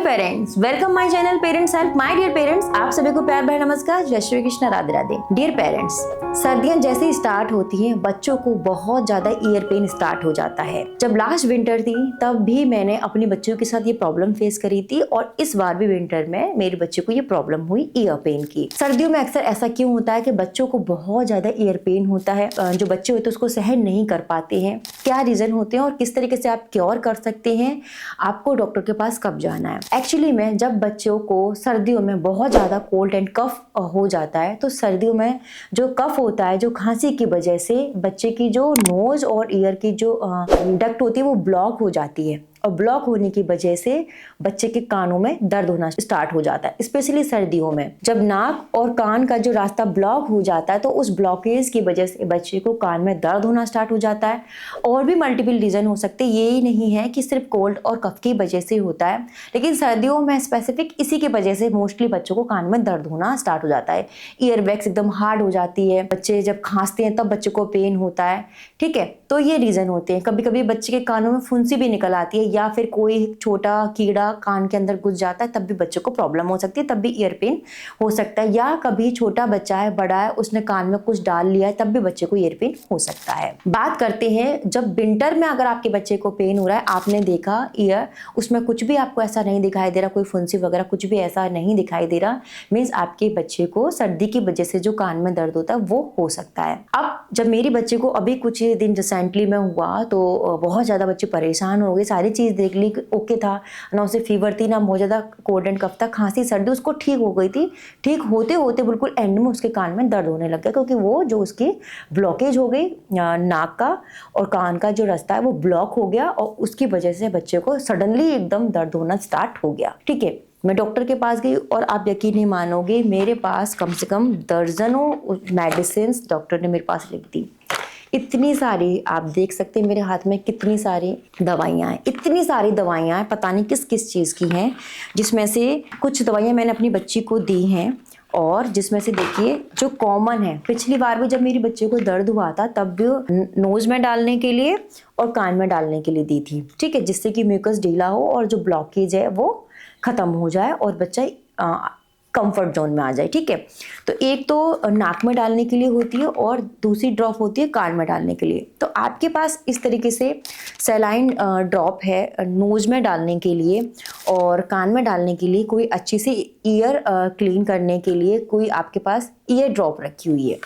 Parents, welcome my channel parents help. My dear parents, आप सभी को प्यार भरा नमस्कार, जय श्री कृष्ण, राधे राधे। डियर पेरेंट्स, सर्दियां जैसे ही स्टार्ट होती हैं बच्चों को बहुत ज्यादा ईयर पेन स्टार्ट हो जाता है। जब लास्ट विंटर थी तब भी मैंने अपने बच्चों के साथ ये प्रॉब्लम फेस करी थी और इस बार भी विंटर में मेरे बच्चे को ये प्रॉब्लम हुई ईयर पेन की। सर्दियों में अक्सर ऐसा क्यों होता है कि बच्चों को बहुत ज्यादा ईयर पेन होता है, जो बच्चे होते हैं उसको सहन नहीं कर पाते हैं। क्या रीजन होते हैं और किस तरीके से आप क्योर कर सकते हैं, आपको डॉक्टर के पास कब जाना है। एक्चुअली में जब बच्चों को सर्दियों में बहुत ज़्यादा कोल्ड एंड कफ हो जाता है तो सर्दियों में जो कफ होता है, जो खांसी की वजह से बच्चे की जो नोज और ईयर की जो डक्ट होती है वो ब्लॉक हो जाती है और ब्लॉक होने की वजह से बच्चे के कानों में दर्द होना स्टार्ट हो जाता है। स्पेशली सर्दियों में जब नाक और कान का जो रास्ता ब्लॉक हो जाता है तो उस ब्लॉकेज की वजह से बच्चे को कान में दर्द होना स्टार्ट हो जाता है। और भी मल्टीपल रीजन हो सकते हैं, ये ही नहीं है कि सिर्फ कोल्ड और कफ की वजह से होता है, लेकिन सर्दियों में स्पेसिफिक इसी की वजह से मोस्टली बच्चों को कान में दर्द होना स्टार्ट हो जाता है। ईयर वैक्स एकदम हार्ड हो जाती है, बच्चे जब खांसते हैं तब बच्चे को पेन होता है। ठीक है, तो ये रीजन होते हैं। कभी कभी बच्चे के कानों में फुंसी भी निकल आती है या फिर कोई छोटा कीड़ा कान के अंदर घुस जाता है, तब भी बच्चे को प्रॉब्लम हो सकती है, तब भी ईयर पेन हो सकता है। या कभी छोटा बच्चा है, बड़ा है, उसने कान में कुछ डाल लिया है, तब भी बच्चे को ईयर पेन हो सकता है। बात करते हैं जब विंटर में अगर आपके बच्चे को पेन हो रहा है, आपने देखा ईयर उसमें कुछ भी आपको ऐसा नहीं दिखाई दे रहा, कोई फुंसी वगैरह कुछ भी ऐसा नहीं दिखाई दे रहा, मीन्स आपके बच्चे को सर्दी की वजह से जो कान में दर्द होता है वो हो सकता है। अब जब मेरी बच्चे को अभी कुछ दिन रिसेंटली में हुआ तो बहुत ज़्यादा बच्चे परेशान हो गए, सारी चीज़ देख ली, ओके था ना, उसे फीवर थी ना, बहुत ज़्यादा कोल्ड एंड कफ था, खांसी सर्दी उसको ठीक हो गई थी। ठीक होते होते बिल्कुल एंड में उसके कान में दर्द होने लग गया, क्योंकि वो जो उसकी ब्लॉकेज हो गई नाक का और कान का जो रास्ता है वो ब्लॉक हो गया और उसकी वजह से बच्चे को सडनली एकदम दर्द होना स्टार्ट हो गया। ठीक है, मैं डॉक्टर के पास गई और आप यकीन नहीं मानोगे, मेरे पास कम से कम दर्जनों मेडिसिन डॉक्टर ने मेरे पास लिख दी। इतनी सारी, आप देख सकते हैं मेरे हाथ में कितनी सारी दवाइयाँ हैं, इतनी सारी दवाइयाँ हैं, पता नहीं किस किस चीज़ की हैं, जिसमें से कुछ दवाइयाँ मैंने अपनी बच्ची को दी हैं और जिसमें से देखिए जो कॉमन है। पिछली बार भी जब मेरी बच्चे को दर्द हुआ था तब भी नोज में डालने के लिए और कान में डालने के लिए दी थी। ठीक है, जिससे कि म्यूकस ढीला हो और जो ब्लॉकेज है वो ख़त्म हो जाए और बच्चा कंफर्ट जोन में आ जाए। ठीक है, तो एक तो नाक में डालने के लिए होती है और दूसरी ड्रॉप होती है कान में डालने के लिए। तो आपके पास इस तरीके से सैलाइन ड्रॉप है नोज में डालने के लिए और कान में डालने के लिए, कोई अच्छी सी ईयर क्लीन करने के लिए कोई आपके पास ईयर ड्रॉप रखी हुई है,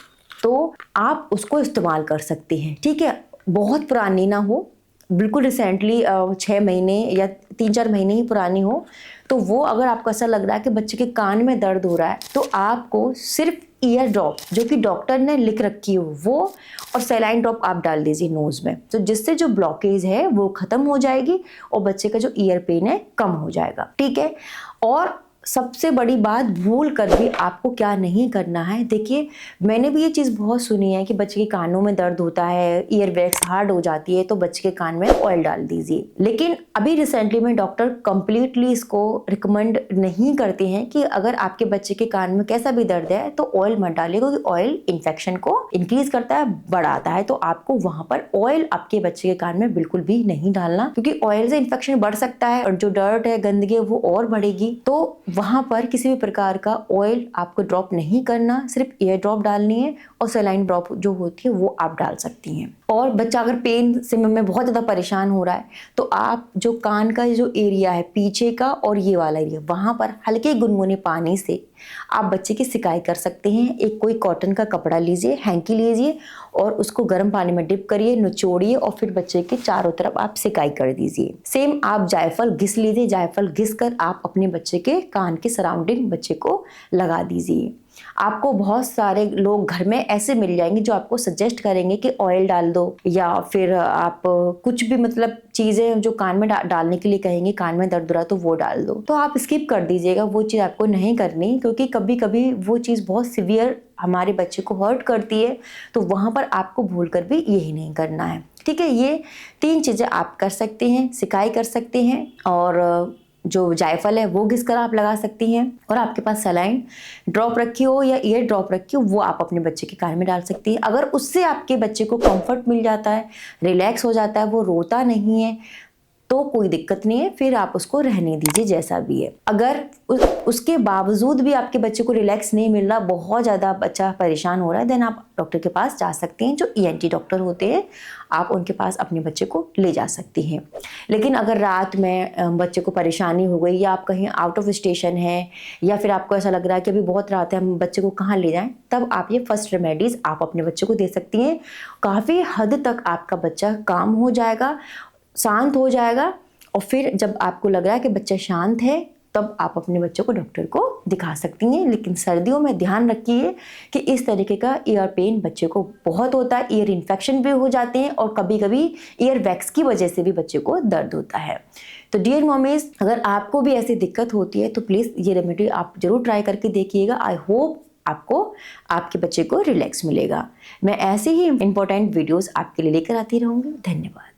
तो आप उसको इस्तेमाल कर सकते हैं। ठीक है, बहुत पुरानी ना हो, बिल्कुल रिसेंटली 6 महीने या 3-4 महीने ही पुरानी हो, तो वो अगर आपको ऐसा लग रहा है कि बच्चे के कान में दर्द हो रहा है तो आपको सिर्फ ईयर ड्रॉप जो कि डॉक्टर ने लिख रखी हो वो और सैलाइन ड्रॉप आप डाल दीजिए नोज में, तो जिससे जो ब्लॉकेज है वो खत्म हो जाएगी और बच्चे का जो ईयर पेन है कम हो जाएगा। ठीक है, और सबसे बड़ी बात, भूल कर भी आपको क्या नहीं करना है। देखिए, मैंने भी ये चीज़ बहुत सुनी है कि बच्चे के कानों में दर्द होता है, ईयर वैक्स हार्ड हो जाती है, तो बच्चे के कान में ऑयल डाल दीजिए। लेकिन अभी रिसेंटली में डॉक्टर कंप्लीटली इसको रिकमेंड नहीं करते हैं कि अगर आपके बच्चे के कान में कैसा भी दर्द है तो ऑयल मत डालिए, क्योंकि ऑयल इन्फेक्शन को इंक्रीज करता है, बढ़ाता है। तो आपको वहां पर ऑयल आपके बच्चे के कान में बिल्कुल भी नहीं डालना, क्योंकि ऑयल से इन्फेक्शन बढ़ सकता है और जो डर्ट है, गंदगी है, वो और बढ़ेगी। तो वहां पर किसी भी प्रकार का ऑयल आपको ड्रॉप नहीं करना, सिर्फ ईयर ड्रॉप डालनी है और सलाइन ड्रॉप जो होती है वो आप डाल सकती हैं। और बच्चा अगर पेन से में बहुत ज़्यादा परेशान हो रहा है तो आप जो कान का जो एरिया है पीछे का और ये वाला एरिया, वहाँ पर हल्के गुनगुने पानी से आप बच्चे की सिकाई कर सकते हैं। एक कोई कॉटन का कपड़ा लीजिए, हैंकी लीजिए और उसको गर्म पानी में डिप करिए, निचोड़िए और फिर बच्चे के चारों तरफ आप सिकाई कर दीजिए। सेम आप जायफल घिस लीजिए, जायफल घिस कर आप अपने बच्चे के कान के सराउंडिंग बच्चे को लगा दीजिए। आपको बहुत सारे लोग घर में ऐसे मिल जाएंगे जो आपको सजेस्ट करेंगे कि ऑयल डाल दो या फिर आप कुछ भी मतलब चीज़ें जो कान में डालने के लिए कहेंगे, कान में दर्द हो रहा है तो वो डाल दो, तो आप स्किप कर दीजिएगा, वो चीज़ आपको नहीं करनी, क्योंकि कभी कभी वो चीज़ बहुत सिवियर हमारे बच्चे को हर्ट करती है, तो वहाँ पर आपको भूल कर भी यही नहीं करना है। ठीक है, ये 3 चीज़ें आप कर सकते हैं, सिकाई कर सकते हैं और जो जायफल है वो घिस कर आप लगा सकती हैं, और आपके पास सलाइन ड्रॉप रखी हो या ईयर ड्रॉप रखी हो वो आप अपने बच्चे के कान में डाल सकती हैं। अगर उससे आपके बच्चे को कंफर्ट मिल जाता है, रिलैक्स हो जाता है, वो रोता नहीं है, तो कोई दिक्कत नहीं है, फिर आप उसको रहने दीजिए जैसा भी है। अगर उसके बावजूद भी आपके बच्चे को रिलैक्स नहीं मिल रहा, बहुत ज़्यादा बच्चा परेशान हो रहा है, देन आप डॉक्टर के पास जा सकते हैं। जो ENT डॉक्टर होते हैं, आप उनके पास अपने बच्चे को ले जा सकती हैं। लेकिन अगर रात में बच्चे को परेशानी हो गई, या आप कहीं आउट ऑफ स्टेशन हैं, या फिर आपको ऐसा लग रहा है कि अभी बहुत रात है, हम बच्चे को कहाँ ले जाएं, तब आप ये फर्स्ट रेमेडीज़ आप अपने बच्चे को दे सकती हैं। काफ़ी हद तक आपका बच्चा काम हो जाएगा, शांत हो जाएगा। और फिर जब आपको लग रहा है कि बच्चा शांत है, तब आप अपने बच्चों को डॉक्टर को दिखा सकती हैं। लेकिन सर्दियों में ध्यान रखिए कि इस तरीके का ईयर पेन बच्चे को बहुत होता है, ईयर इन्फेक्शन भी हो जाते हैं, और कभी कभी ईयर वैक्स की वजह से भी बच्चे को दर्द होता है। तो डियर मॉमीज, अगर आपको भी ऐसी दिक्कत होती है तो प्लीज़ ये रेमेडी आप जरूर ट्राई करके देखिएगा। आई होप आपको आपके बच्चे को रिलैक्स मिलेगा। मैं ऐसे ही इंपॉर्टेंट वीडियोस आपके लिए लेकर आती रहूँगी। धन्यवाद।